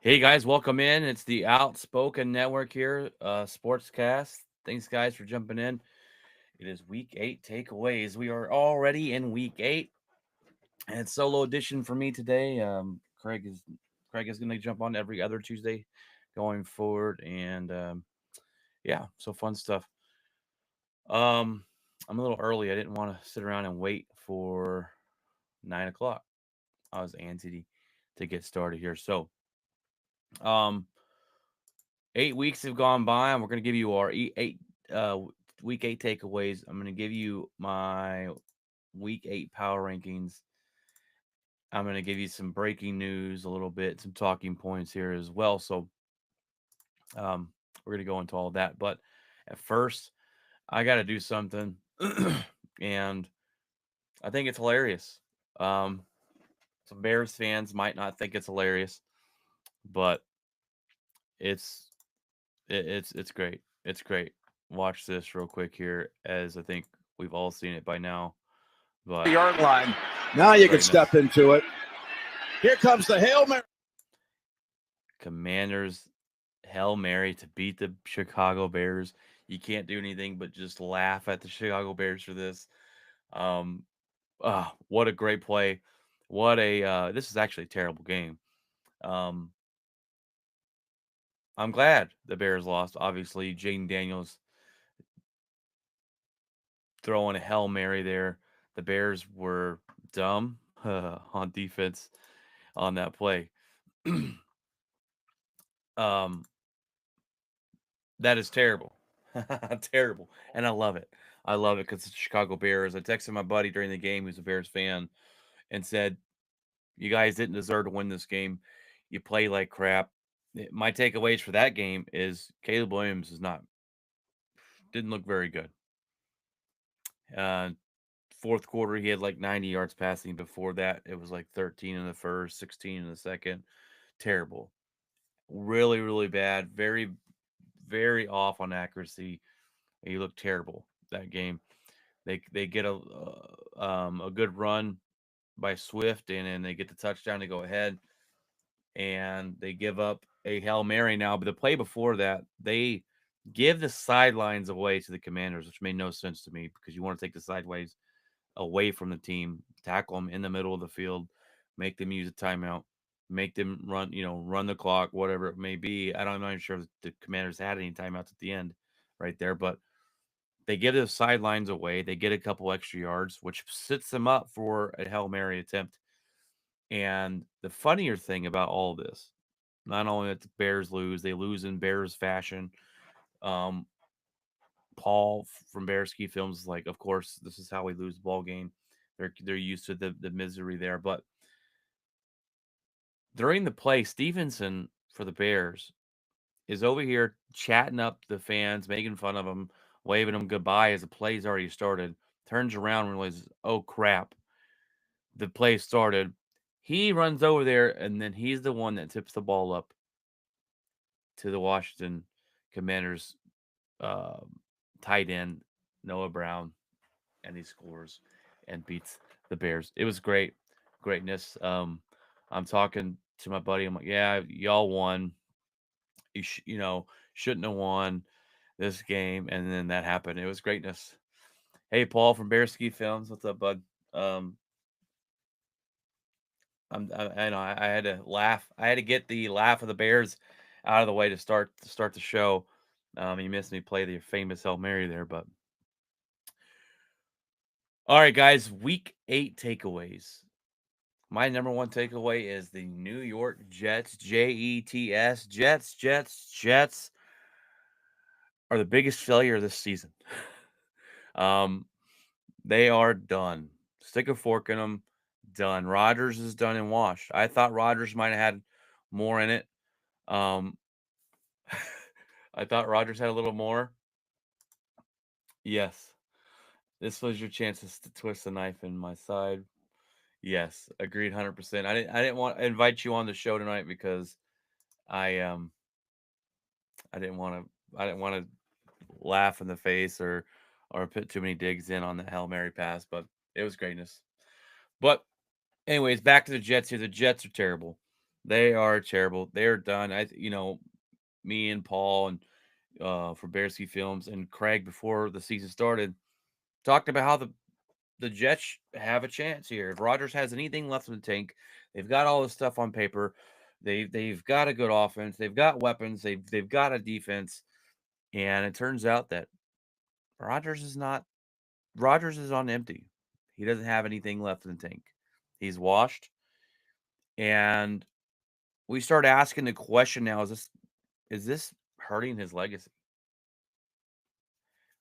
Hey guys, welcome in. It's the Outspoken Network here, Sportscast. Thanks guys for jumping in. It is week 8 takeaways. We are already in week 8, and it's solo edition for me today. Craig is going to jump on every other Tuesday going forward, and yeah, so fun stuff. I'm a little early. I didn't want to sit around and wait for 9 o'clock. I was antsy to get started here. So, um, 8 weeks have gone by, and we're going to give you our uh, week 8 takeaways. I'm going to give you my week 8 power rankings. I'm going to give you some breaking news, a little bit, some talking points here as well. So, we're going to go into all of that. But at first, I got to do something, and I think it's hilarious. Um, some Bears fans might not think it's hilarious, but it's it's great. It's great. Watch this real quick here, as I think we've all seen it by now. But yard line. Now you can greatness. step into it. Here comes the Hail Mary. Commanders Hail Mary to beat the Chicago Bears. You can't do anything but just laugh at the Chicago Bears for this. Um, what a great play! What a this is actually a terrible game. Um, I'm glad the Bears lost. Obviously, Jaden Daniels throwing a Hail Mary there. The Bears were dumb on defense on that play. um, that is terrible. Terrible. And I love it. I love it because it's the Chicago Bears. I texted my buddy during the game who's a Bears fan and said, "You guys didn't deserve to win this game. You play like crap." My takeaways for that game is Caleb Williams didn't look very good. Uh, Fourth quarter, he had like 90 yards passing. Before that, it was like 13 in the first, 16 in the second. Terrible. Really, really bad. Very, very off on accuracy. He looked terrible that game. They get a good run by Swift, and then they get the touchdown to go ahead, and they give up a Hail Mary now. But the play before that, they give the sidelines away to the Commanders, which made no sense to me because you want to take the sideways away from the team, tackle them in the middle of the field, make them use a timeout, make them run, run the clock, whatever it may be. I'm not even sure if the Commanders had any timeouts at the end right there, but they give the sidelines away. They get a couple extra yards, which sets them up for a Hail Mary attempt. And the funnier thing about all this, not only that the Bears lose, they lose in Bears fashion. Um, Paul from Bear Ski Films is like, of course, this is how we lose the ball game. They're used to the misery there. But during the play, Stevenson for the Bears is over here chatting up the fans, making fun of them, waving them goodbye as the play's already started. Turns around and realizes, oh crap, the play started. He runs over there, and then he's the one that tips the ball up to the Washington Commanders uh, tight end Noah Brown, and he scores and beats the Bears. It was greatness. I'm talking to my buddy. I'm like, yeah, y'all won. Shouldn't have won this game, and then that happened. It was greatness. Hey, Paul from Bear Ski Films, what's up, bud? Um, I know I had to laugh. I had to get the laugh of the Bears out of the way to start the show. You missed me play the famous Hail Mary there, but all right, guys. Week 8 takeaways. My number one takeaway is the New York Jets. Jets. Jets are the biggest failure of this season. um, they are done. Stick a fork in them. Done. Rodgers is done and washed. I thought Rodgers might have had more in it. Um, I thought Rodgers had a little more. Yes. This was your chances to twist the knife in my side. Yes, agreed 100%. I didn't want to invite you on the show tonight because I I didn't want to laugh in the face or put too many digs in on the Hail Mary pass, but it was greatness. But anyways, back to the Jets here. The Jets are terrible. They are terrible. They're done. Me and Paul and for Bearsy Films and Craig before the season started talked about how the Jets have a chance here. If Rodgers has anything left in the tank, they've got all this stuff on paper. They've got a good offense. They've got weapons. They've got a defense. And it turns out that Rodgers is not. Rodgers is on empty. He doesn't have anything left in the tank. He's washed. And we start asking the question now: Is this hurting his legacy?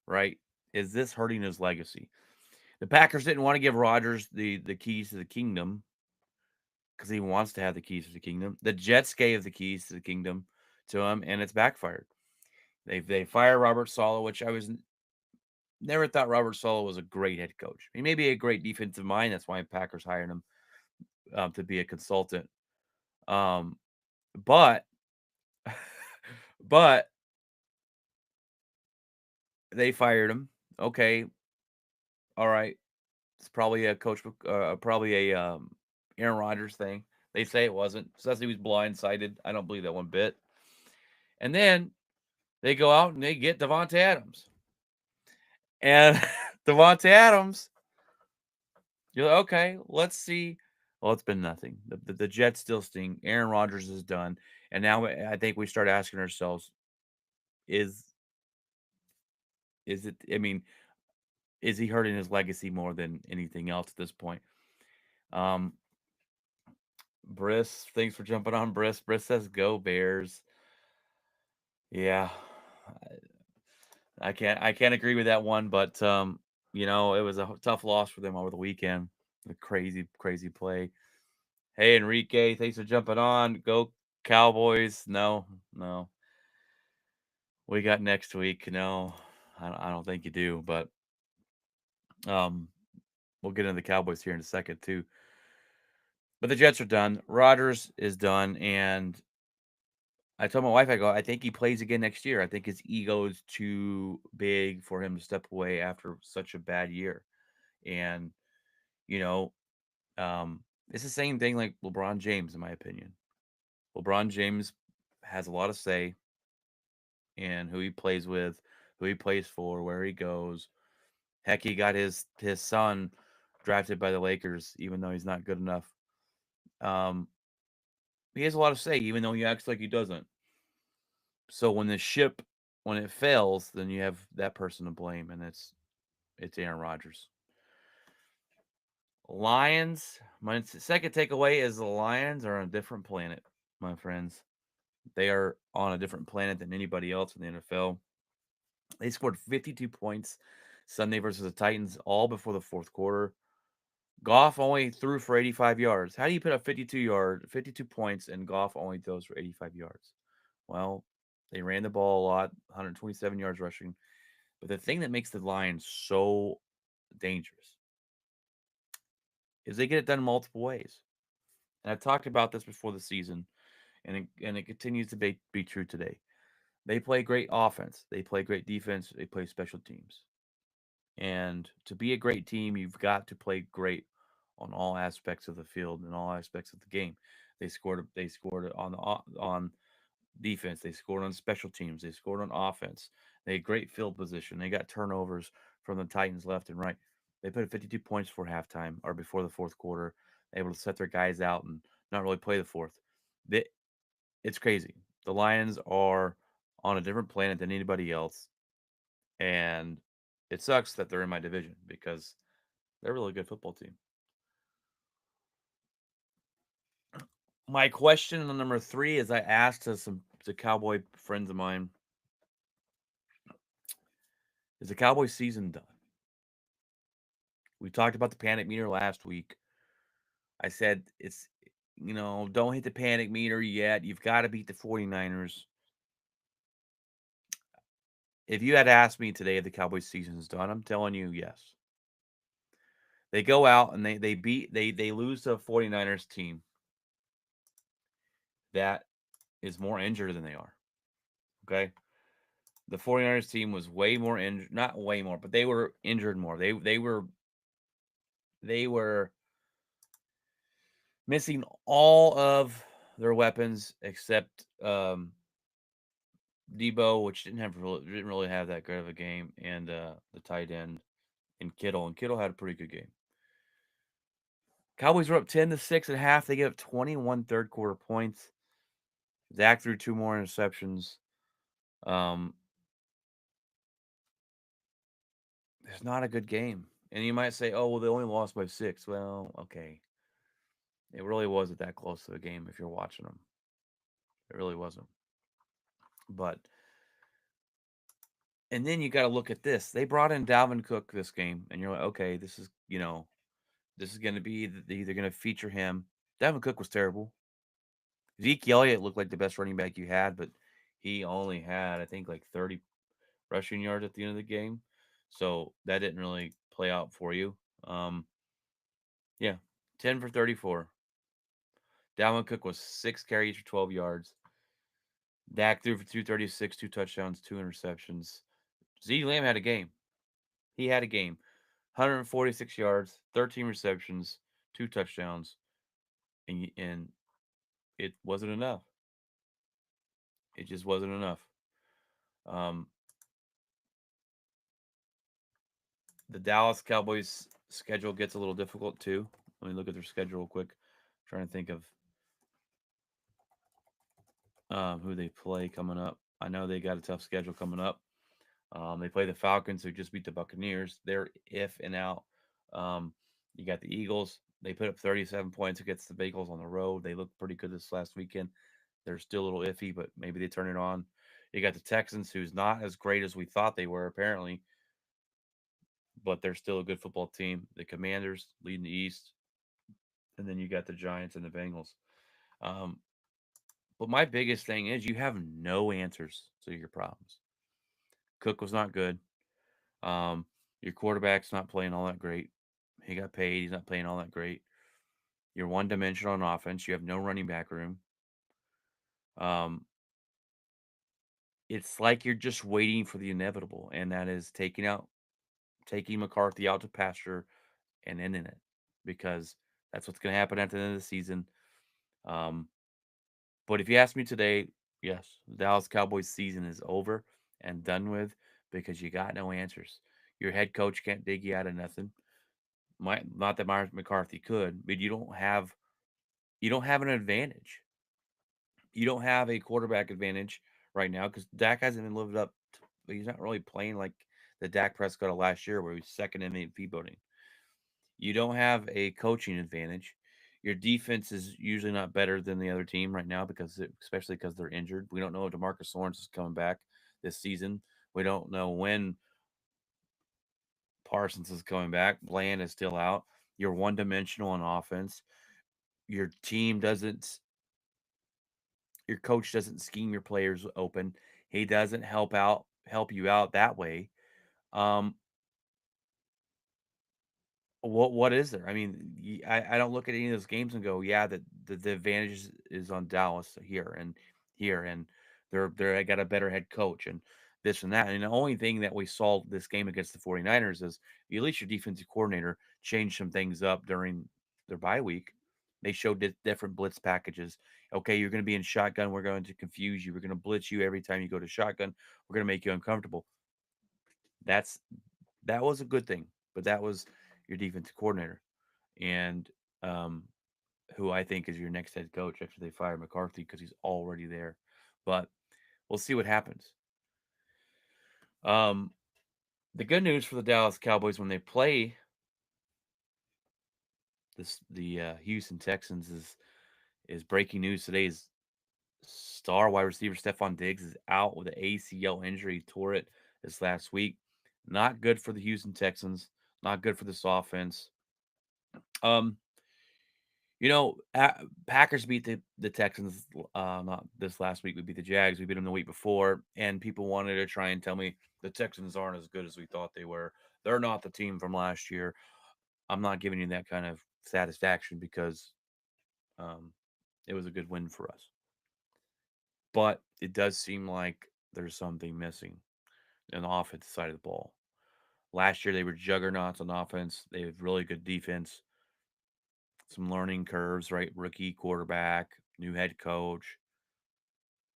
Right? Is this hurting his legacy? The Packers didn't want to give Rodgers the keys to the kingdom because he wants to have the keys to the kingdom. The Jets gave the keys to the kingdom to him, and it's backfired. They fire Robert Sala, which I was never thought Robert Sala was a great head coach. He may be a great defensive mind. That's why Packers hired him to be a consultant. Um, but but they fired him. Okay, all right. It's probably a probably a Aaron Rodgers thing. They say it wasn't. Says he was blindsided. I don't believe that one bit. And then they go out and they get Devontae Adams. And Devontae Adams, you're like, okay, let's see. Well, it's been nothing. The Jets still sting. Aaron Rodgers is done. And now I think we start asking ourselves, is is it I mean, is he hurting his legacy more than anything else at this point? Um Briss, thanks for jumping on, Briss. Briss says go Bears. Yeah. I can't agree with that one, but it was a tough loss for them over the weekend. A crazy, crazy play. Hey Enrique, thanks for jumping on. Go Cowboys. No, no. We got next week. No, I don't think you do, but um we'll get into the Cowboys here in a second too. But the Jets are done. Rodgers is done, and I told my wife, I go, I think he plays again next year. I think his ego is too big for him to step away after such a bad year. And, you know, it's the same thing like LeBron James, in my opinion. LeBron James has a lot of say in who he plays with, who he plays for, where he goes. Heck, he got his son drafted by the Lakers, even though he's not good enough. Um, he has a lot of say, even though he acts like he doesn't. So when it fails, then you have that person to blame, and it's Aaron Rodgers. Lions. My second takeaway is the Lions are on a different planet, my friends. They are on a different planet than anybody else in the NFL. They scored 52 points Sunday versus the Titans, all before the fourth quarter. Goff only threw for 85 yards. How do you put up 52 points, and Goff only throws for 85 yards? Well, they ran the ball a lot, 127 yards rushing. But the thing that makes the Lions so dangerous is they get it done multiple ways. And I've talked about this before the season, and it continues to be true today. They play great offense, they play great defense, they play special teams. And to be a great team, you've got to play great on all aspects of the field and all aspects of the game. They scored on defense, they scored on special teams, they scored on offense. They had great field position. They got turnovers from the Titans left and right. They put up 52 points for halftime or before the fourth quarter, able to set their guys out and not really play the fourth. They, it's crazy. The Lions are on a different planet than anybody else, and it sucks that they're in my division because they're a really good football team. My question on number three is I asked to Cowboy friends of mine, is the Cowboy season done? We talked about the panic meter last week. I said don't hit the panic meter yet. You've got to beat the 49ers. If you had asked me today if the Cowboys season is done, I'm telling you yes. They go out and they lose to a 49ers team that is more injured than they are. Okay? The 49ers team was way more injured, not way more, but they were injured more. They were missing all of their weapons, except Debo, which didn't really have that good of a game, and the tight end and Kittle had a pretty good game. Cowboys were up 10-6 at half. They gave up 21 third quarter points. Dak threw two more interceptions. Um, it's not a good game. And you might say, "Oh, well, they only lost by 6." Well, okay. It really wasn't that close to a game if you're watching them. It really wasn't. But and then you got to look at this. They brought in Dalvin Cook this game, and you're like, okay, this is going to be either going to feature him. Dalvin Cook was terrible. Zeke Elliott looked like the best running back you had, but he only had, I think, like 30 rushing yards at the end of the game. So that didn't really play out for you. Um, yeah, 10 for 34. Dalvin Cook was 6 carries for 12 yards. Dak threw for 236, two touchdowns, two interceptions. Z Lamb had a game. He had a game. 146 yards, 13 receptions, two touchdowns, and it wasn't enough. It just wasn't enough. Um, the Dallas Cowboys schedule gets a little difficult too. Let me look at their schedule real quick. Trying to think of who they play coming up. I know they got a tough schedule coming up. They play the Falcons, who just beat the Buccaneers. They're if and out. Um, you got the Eagles. They put up 37 points against the Bengals on the road. They looked pretty good this last weekend. They're still a little iffy, but maybe they turn it on. You got the Texans, who's not as great as we thought they were, apparently, but they're still a good football team. The Commanders leading the East, and then you got the Giants and the Bengals. Um, but my biggest thing is you have no answers to your problems. Cook was not good. Um, your quarterback's not playing all that great. He got paid. He's not playing all that great. You're one dimensional on offense. You have no running back room. Um, it's like you're just waiting for the inevitable, and that is taking McCarthy out to pasture and ending it because that's what's going to happen at the end of the season. Um, but if you ask me today, yes, the Dallas Cowboys season is over and done with because you got no answers. Your head coach can't dig you out of nothing. Not that Myers McCarthy could, but you don't have an advantage. You don't have a quarterback advantage right now because Dak hasn't been lived up. He's not really playing like the Dak Prescott of last year, where he was second in MVP voting. You don't have a coaching advantage. Your defense is usually not better than the other team right now especially because they're injured. We don't know if Demarcus Lawrence is coming back this season. We don't know when Parsons is coming back. Bland is still out. You're one dimensional on offense. Your team doesn't your coach doesn't scheme your players open. He doesn't help you out that way. Um, what is there? I mean, I don't look at any of those games and go, yeah, the advantage is on Dallas here, and they got a better head coach and this and that. And the only thing that we saw this game against the 49ers is at least your defensive coordinator changed some things up during their bye week. They showed different blitz packages. Okay, you're going to be in shotgun. We're going to confuse you. We're going to blitz you every time you go to shotgun. We're going to make you uncomfortable. That's that was a good thing, but that was your defensive coordinator, and um, who I think is your next head coach after they fire McCarthy because he's already there. But we'll see what happens. Um, the good news for the Dallas Cowboys when they play the Houston Texans is breaking news today. Is star wide receiver Stephon Diggs is out with an ACL injury. He tore it this last week. Not good for the Houston Texans. Not good for this offense. Um, Packers beat the Texans, not this last week. We beat the Jags. We beat them the week before, and people wanted to try and tell me the Texans aren't as good as we thought they were. They're not the team from last year. I'm not giving you that kind of satisfaction because um, it was a good win for us. But it does seem like there's something missing on the offensive side of the ball. Last year, they were juggernauts on offense. They have really good defense, some learning curves, right? Rookie quarterback, new head coach.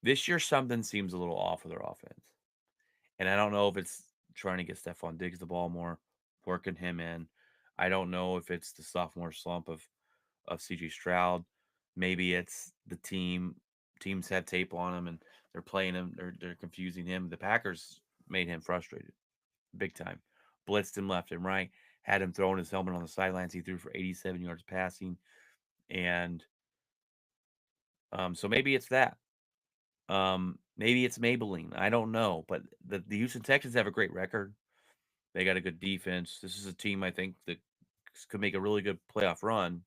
This year, something seems a little off with their offense. And I don't know if it's trying to get Stephon Diggs the ball more, working him in. I don't know if it's the sophomore slump of CJ Stroud. Maybe it's the teams have tape on him and they're playing him, they're confusing him. The Packers made him frustrated big time. Blitzed him left and right, had him throwing his helmet on the sidelines. He threw for 87 yards passing. And so maybe it's that. Maybe it's Maybelline. I don't know. But the Houston Texans have a great record. They got a good defense. This is a team I think that could make a really good playoff run.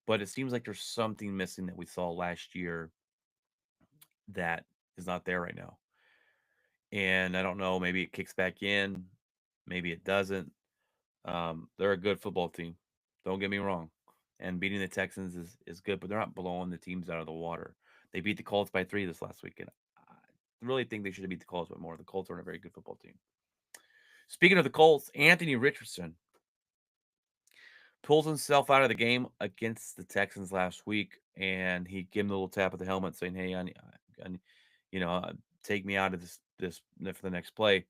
But it seems like there's something missing that we saw last year that is not there right now. And I don't know, maybe it kicks back in, maybe it doesn't. They're a good football team. Don't get me wrong. And beating the Texans is good, but they're not blowing the teams out of the water. They beat the Colts by 3 this last weekend. I really think they should have beat the Colts by more. The Colts aren't a very good football team. Speaking of the Colts, Anthony Richardson pulls himself out of the game against the Texans last week, and he gave him a little tap of the helmet, saying, "Hey, you know, take me out of this for the next play."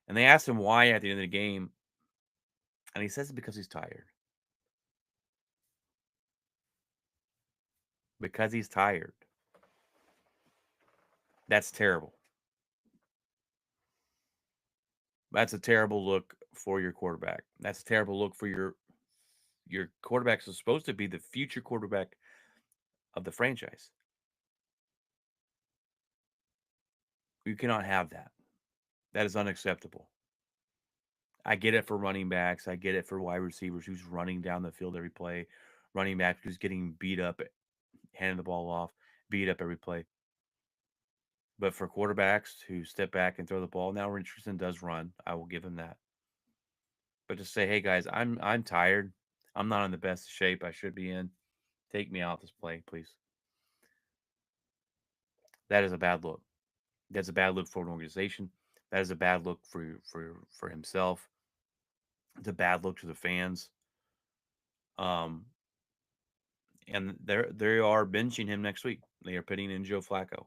And they asked him why at the end of the game, and he says it's because he's tired. Because he's tired. That's terrible. That's a terrible look for your quarterback. That's a terrible look for your quarterback is supposed to be the future quarterback of the franchise. You cannot have that. That is unacceptable. I get it for running backs. I get it for wide receivers who's running down the field every play, running back who's getting beat up, handing the ball off, beat up every play. But for quarterbacks who step back and throw the ball, now Richardson does run. I will give him that. But to say, hey guys, I'm tired. I'm not in the best shape I should be in. Take me out this play, please. That is a bad look. That's a bad look for an organization. That is a bad look for himself. It's a bad look to the fans. Um, and they are benching him next week. They are putting in Joe Flacco.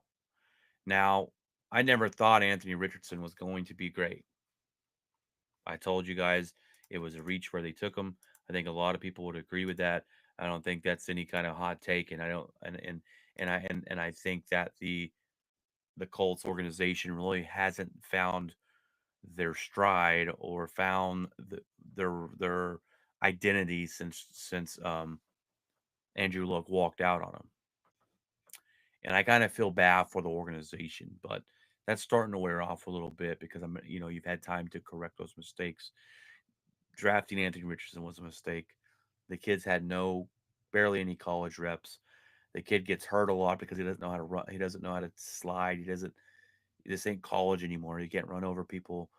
Now, I never thought Anthony Richardson was going to be great. I told you guys it was a reach where they took him. I think a lot of people would agree with that. I don't think that's any kind of hot take, and I don't and I think that the Colts organization really hasn't found their stride or found their identity since Andrew Luck walked out on them. And I kind of feel bad for the organization, but that's starting to wear off a little bit because you've had time to correct those mistakes. Drafting Anthony Richardson was a mistake. The kid's had barely any college reps. The kid gets hurt a lot because he doesn't know how to run. He doesn't know how to slide. He doesn't. This ain't college anymore. He can't run over people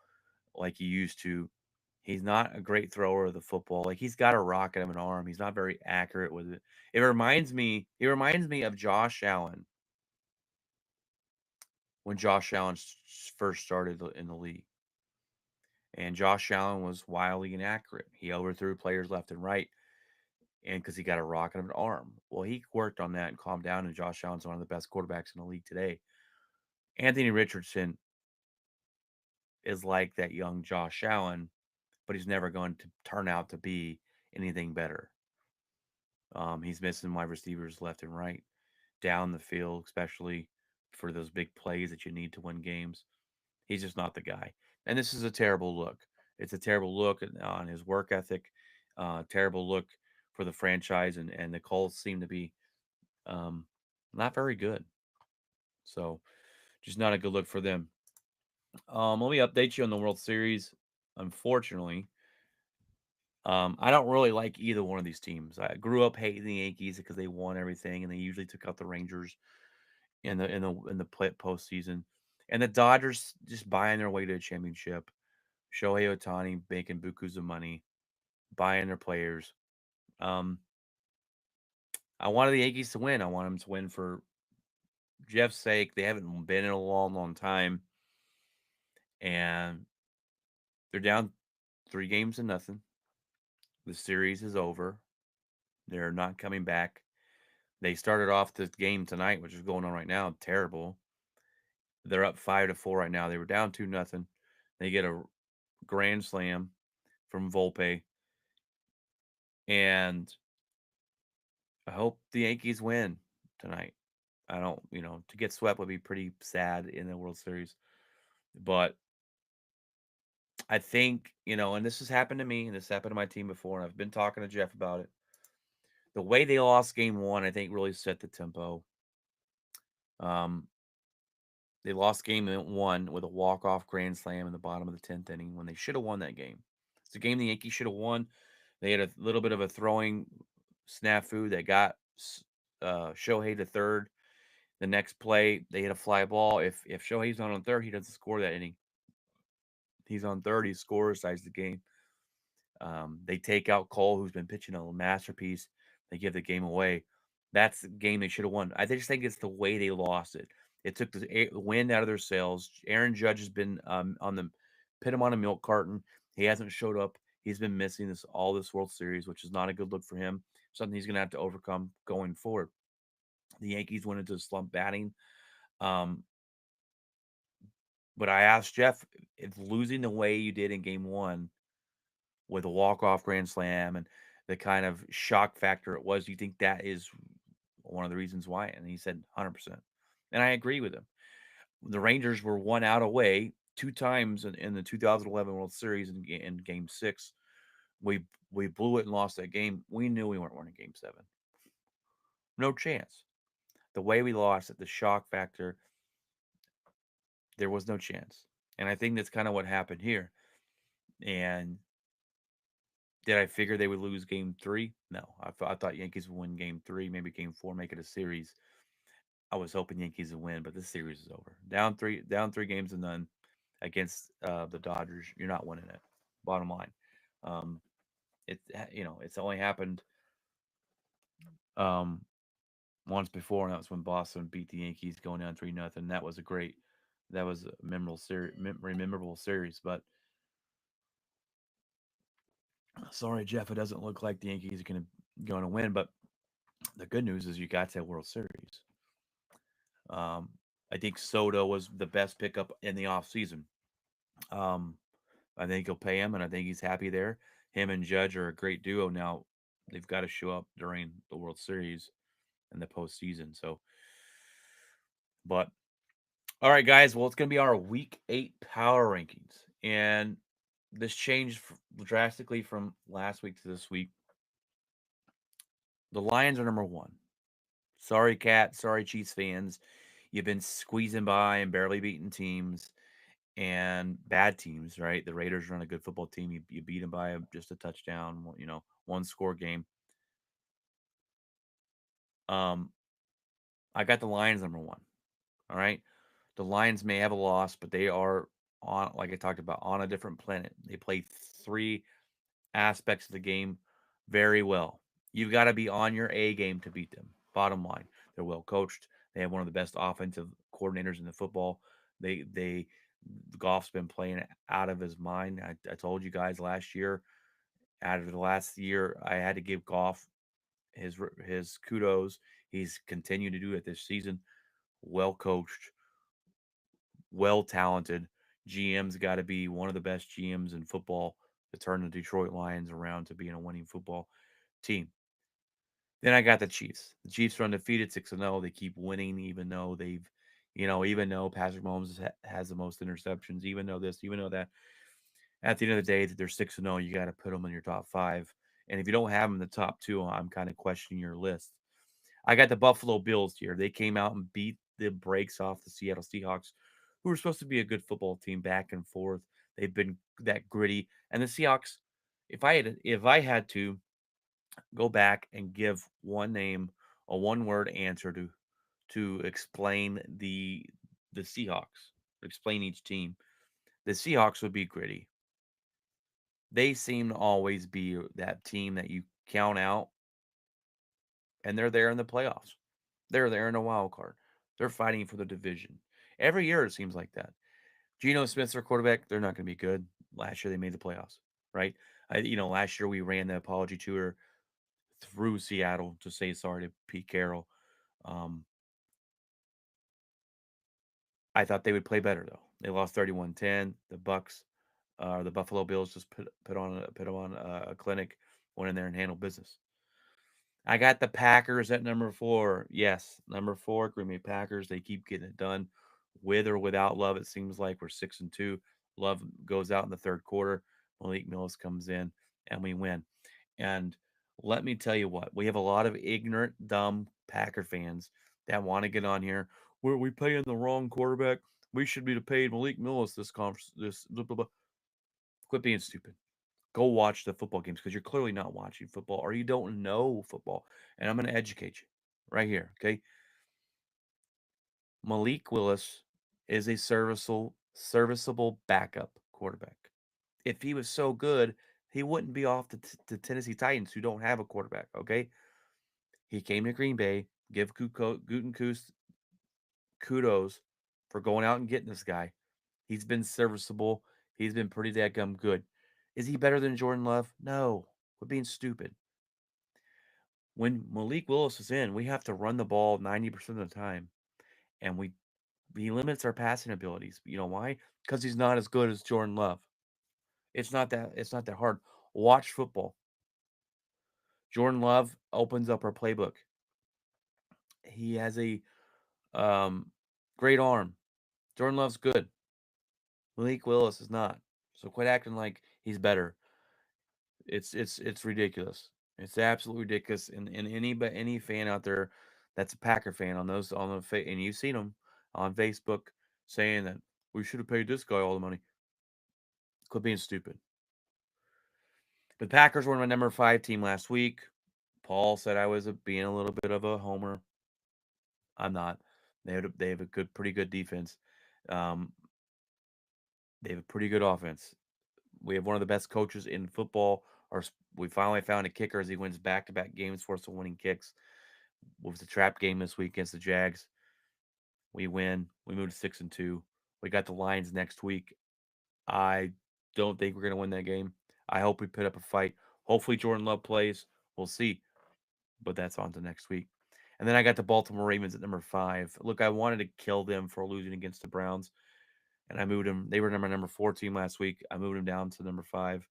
like he used to. He's not a great thrower of the football. Like he's got a rocket of an arm. He's not very accurate with it. It reminds me. He reminds me of Josh Allen when Josh Allen first started in the league. And Josh Allen was wildly inaccurate. He overthrew players left and right, and because he got a rocket of an arm. Well, he worked on that and calmed down, and Josh Allen's one of the best quarterbacks in the league today. Anthony Richardson is like that young Josh Allen, but he's never going to turn out to be anything better. He's missing wide receivers left and right, down the field, especially for those big plays that you need to win games. He's just not the guy. And this is a terrible look. It's a terrible look on his work ethic, terrible look for the franchise, and the Colts seem to be um, not very good. So just not a good look for them. Let me update you on the World Series. Unfortunately, I don't really like either one of these teams. I grew up hating the Yankees because they won everything, and they usually took out the Rangers in the postseason. And the Dodgers just buying their way to a championship. Shohei Ohtani making bukus of money, buying their players. Um, I wanted the Yankees to win. I want them to win for Jeff's sake. They haven't been in a long, long time, and they're down 3 games to nothing. The series is over. They're not coming back. They started off the game tonight, which is going on right now, terrible. They're up 5-4 right now. They were down 2-0. They get a grand slam from Volpe, and I hope the Yankees win tonight. I don't, to get swept would be pretty sad in the World Series. But I think, and this has happened to me and this happened to my team before, and I've been talking to Jeff about it. The way they lost game one, I think really set the tempo. Um, they lost game one with a walk-off grand slam in the bottom of the 10th inning when they should have won that game. It's a game the Yankees should have won. They had a little bit of a throwing snafu that got Shohei to third. The next play, they hit a fly ball. If Shohei's not on third, he doesn't score that inning. He's on third, he scores, ties the game. They take out Cole, who's been pitching a masterpiece. They give the game away. That's the game they should have won. I just think it's the way they lost it. It took the wind out of their sails. Aaron Judge has been put him on a milk carton. He hasn't showed up. He's been missing this World Series, which is not a good look for him. Something he's going to have to overcome going forward. The Yankees went into slump batting. Um, but I asked Jeff if losing the way you did in game one with a walk-off grand slam and the kind of shock factor it was, do you think that is one of the reasons why? And he said 100%. And I agree with him. The Rangers were 1 out away 2 times in the 2011 World Series in game 6. We blew it and lost that game. We knew we weren't winning game 7. No chance. The way we lost it, the shock factor, there was no chance. And I think that's kind of what happened here. And did I figure they would lose game 3? No. I thought Yankees would win game 3, maybe game 4, make it a series. I was hoping Yankees would win, but this series is over. Down 3 games to none against the Dodgers. You're not winning it. Bottom line. Um, it's only happened um, once before, and that was when Boston beat the Yankees going down 3-0. That was a memorable series. But sorry, Jeff, it doesn't look like the Yankees are going to win. But the good news is you got to World Series. Um, I think Soto was the best pickup in the offseason. Um, I think he'll pay him, and I think he's happy there. Him and Judge are a great duo. Now they've got to show up during the World Series and the postseason. So, but all right, guys. Well, it's going to be our Week 8 power rankings, and this changed drastically from last week to this week. The Lions are number 1. Sorry, Cat. Sorry, Chiefs fans. You've been squeezing by and barely beating teams and bad teams, right? The Raiders run a good football team. You beat them by just a touchdown, one score game. Um, I got the Lions number 1. All right. The Lions may have a loss, but they are on, like I talked about, on a different planet. They play 3 aspects of the game very well. You've got to be on your A game to beat them. Bottom line, they're well coached. They have one of the best offensive coordinators in the football. They Goff's been playing out of his mind. I told you guys last year. Out of the last year, I had to give Goff his kudos. He's continued to do it this season. Well coached, well talented. GM's got to be one of the best GMs in football to turn the Detroit Lions around to being a winning football team. Then I got the Chiefs. The Chiefs are undefeated, 6-0. They keep winning, even though even though Patrick Mahomes has the most interceptions, even though this, even though that. At the end of the day, they're 6-0. You got to put them in your top 5. And if you don't have them in the top 2, I'm kind of questioning your list. I got the Buffalo Bills here. They came out and beat the brakes off the Seattle Seahawks, who were supposed to be a good football team back and forth. They've been that gritty. And the Seahawks, if I had to go back and give one name, a one-word answer to explain the Seahawks, explain each team, the Seahawks would be gritty. They seem to always be that team that you count out, and they're there in the playoffs. They're there in a wild card. They're fighting for the division. Every year it seems like that. Geno Smith's their quarterback. They're not going to be good. Last year they made the playoffs, right? Last year we ran the apology tour through Seattle to say sorry to Pete Carroll. Um, I thought they would play better though. They lost 31-10. The Buffalo Bills just put them on a clinic, went in there and handled business. I got the Packers at number 4. Yes, number 4, Green Bay Packers. They keep getting it done with or without Love. It seems like we're 6-2. Love goes out in the third quarter. Malik Mills comes in and we win. And let me tell you what, we have a lot of ignorant, dumb Packer fans that want to get on here. Were we paying the wrong quarterback? We should be paid Malik Mills this conference. This blah, blah, blah. Quit being stupid. Go watch the football games because you're clearly not watching football or you don't know football. And I'm going to educate you right here. Okay. Malik Willis is a serviceable backup quarterback. If he was so good, he wouldn't be off the Tennessee Titans, who don't have a quarterback. Okay. He came to Green Bay. Give Gutekunst kudos for going out and getting this guy. He's been serviceable. He's been pretty dadgum good. Is he better than Jordan Love? No. We're being stupid. When Malik Willis is in, we have to run the ball 90% of the time, and he limits our passing abilities. You know why? Because he's not as good as Jordan Love. It's not that hard. Watch football. Jordan Love opens up our playbook. He has a um, great arm. Jordan Love's good. Malik Willis is not. So quit acting like he's better. It's ridiculous. It's absolutely ridiculous. And any fan out there that's a Packer fan and you've seen them on Facebook saying that we should have paid this guy all the money. Quit being stupid. The Packers were my number 5 team last week. Paul said I was being a little bit of a homer. I'm not. They have a pretty good defense. Um, they have a pretty good offense. We have one of the best coaches in football. We finally found a kicker as he wins back-to-back games for us, winning kicks. What was the trap game this week against the Jags? We win. We moved to 6-2. We got the Lions next week. I don't think we're going to win that game. I hope we put up a fight. Hopefully Jordan Love plays. We'll see. But that's on to next week. And then I got the Baltimore Ravens at number 5. Look, I wanted to kill them for losing against the Browns, and I moved them. They were number 4 team last week. I moved them down to number 5.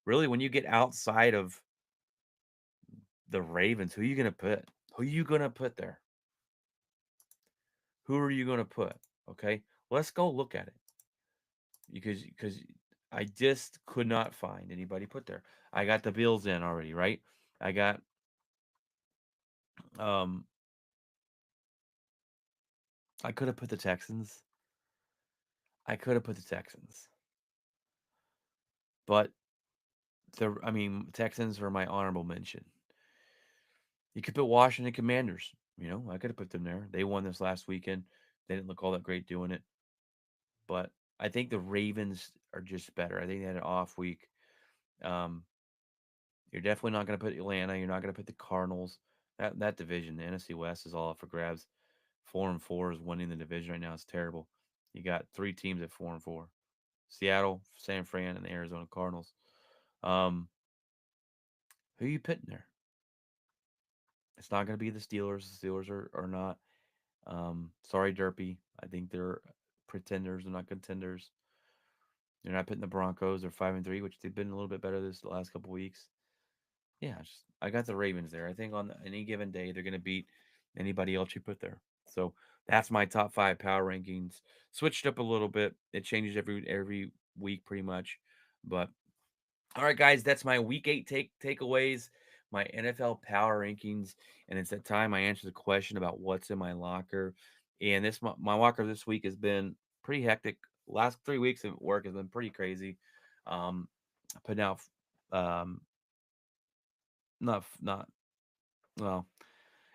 Really, when you get outside of the Ravens, who are you going to put? Who are you going to put there? Who are you going to put? Okay, let's go look at it because I just could not find anybody put there. I got the Bills in already, right? I got um I could have put the Texans. I could have put the Texans, but Texans were my honorable mention. You could put Washington Commanders. I could have put them there. They won this last weekend. They didn't look all that great doing it, but I think the Ravens are just better. I think they had an off week. Um, you're definitely not going to put Atlanta. You're not going to put the Cardinals. That division, the NFC West, is all up for grabs. 4-4 is winning the division right now. It's terrible. You got 3 teams at 4-4: Seattle, San Fran, and the Arizona Cardinals. Um, who are you putting there? It's not going to be the Steelers. The Steelers are not. Sorry, Derpy. I think they're pretenders. They're not contenders. They're not putting the Broncos. They're 5-3, which they've been a little bit better this last couple weeks. Yeah, I got the Ravens there. I think on any given day they're going to beat anybody else you put there. So that's my top 5 power rankings. Switched up a little bit. It changes every week pretty much, but all right, guys, that's my week 8 takeaways, my NFL power rankings, and it's that time I answer the question about what's in my locker. And my locker this week has been pretty hectic. Last 3 weeks of work has been pretty crazy. Putting out, um, not well,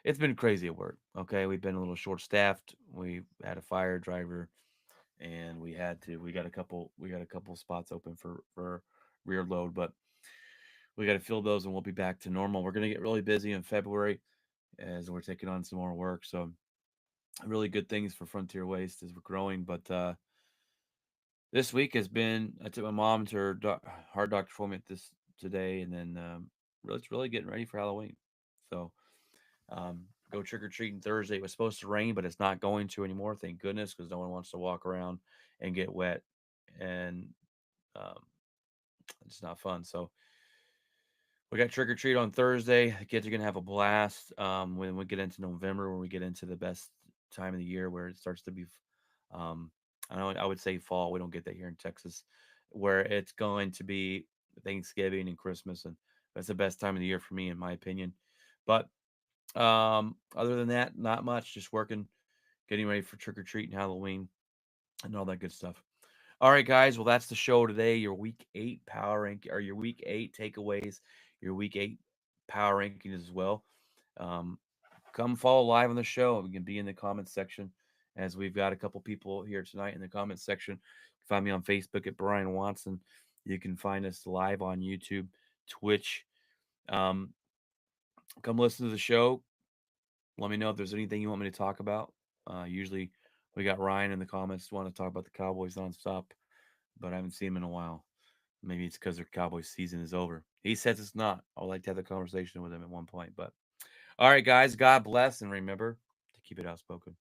it's been crazy at work. Okay, we've been a little short staffed. We had a fire driver, and we got a couple spots open for rear load, but we got to fill those and we'll be back to normal. We're going to get really busy in February as we're taking on some more work. So, really good things for Frontier Waste as we're growing. But this week has been, I took my mom to her heart doctor appointment this today, and then it's really getting ready for Halloween. So, go trick or treating Thursday. It was supposed to rain, but it's not going to anymore. Thank goodness, because no one wants to walk around and get wet, and um, it's not fun. So we got trick or treat on Thursday. The kids are gonna have a blast. When we get into November, when we get into the best time of the year, where it starts to be, um, I would say fall. We don't get that here in Texas, where it's going to be Thanksgiving and Christmas, and that's the best time of the year for me, in my opinion. But other than that, not much. Just working, getting ready for trick or treat and Halloween and all that good stuff. All right, guys. Well, that's the show today. Your week 8 power rank, or your week 8 takeaways, your week 8 power rankings as well. Um, come follow live on the show. We can be in the comments section, as we've got a couple people here tonight in the comments section. Find me on Facebook at Brian Watson. You can find us live on YouTube, Twitch. Um, come listen to the show. Let me know if there's anything you want me to talk about. Usually, we got Ryan in the comments want to talk about the Cowboys nonstop, but I haven't seen him in a while. Maybe it's because their Cowboys season is over. He says it's not. I would like to have the conversation with him at one point. But all right, guys, God bless, and remember to keep it outspoken.